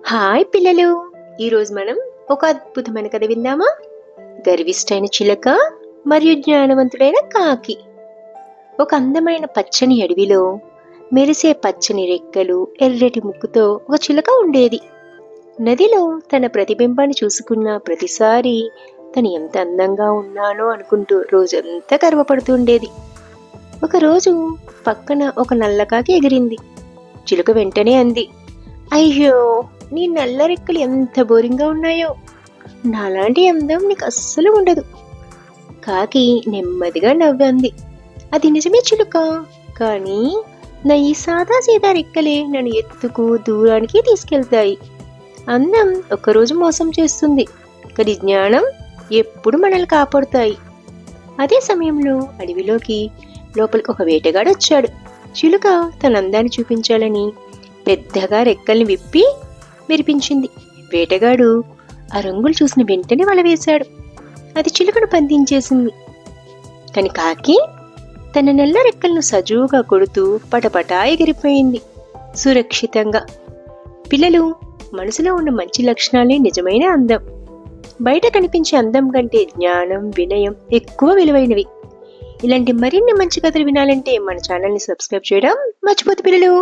Hi పిల్లలు, ఈరోజు మనం ఒక అద్భుతమైన కథ విందామా? గర్విష్ఠైన చిలక మరియు జ్ఞానవంతుడైన కాకి. ఒక అందమైన పచ్చని అడవిలో మెరిసే పచ్చని రెక్కలు, ఎర్రటి ముక్కుతో ఒక చిలక ఉండేది. నదిలో తన ప్రతిబింబాన్ని చూసుకున్న ప్రతిసారి తను ఎంత అందంగా ఉన్నానో అనుకుంటూ రోజంతా గర్వపడుతుండేది. ఒకరోజు పక్కన ఒక నల్లకాకి ఎగిరింది. చిలుక వెంటనే అంది, అయ్యో, నీ నల్ల రెక్కలు ఎంత బోరింగ్గా ఉన్నాయో, నాలాంటి అందం నీకు అస్సలు ఉండదు. కాకి నెమ్మదిగా నవ్వంది, అది నిజమే చిలుక, కానీ నా ఈ సాదా సీదా రెక్కలే నన్ను ఎత్తుకు దూరానికి తీసుకెళ్తాయి. అందం ఒక్కరోజు మోసం చేస్తుంది, కానీ జ్ఞానం ఎప్పుడు మనల్ని కాపాడుతాయి. అదే సమయంలో అడవిలోకి లోపలికి ఒక వేటగాడు వచ్చాడు. చిలుక తన అందాన్ని చూపించాలని పెద్దగా రెక్కల్ని విప్పి మెరిపించింది. వేటగాడు ఆ రంగులు చూసిన వెంటనే వల వేశాడు. అది చిలుకను బంధించేసింది. కాని కాకి తన నల్ల రెక్కలను సజువుగా కొడుతూ పటపటా ఎగిరిపోయింది సురక్షితంగా. పిల్లలు, మనసులో ఉన్న మంచి లక్షణాలే నిజమైన అందం. బయట కనిపించే అందం కంటే జ్ఞానం, వినయం ఎక్కువ విలువైనవి. ఇలాంటి మరిన్ని మంచి కథలు వినాలంటే మన ఛానల్ని సబ్స్క్రైబ్ చేయడం మర్చిపోద్దు పిల్లలు.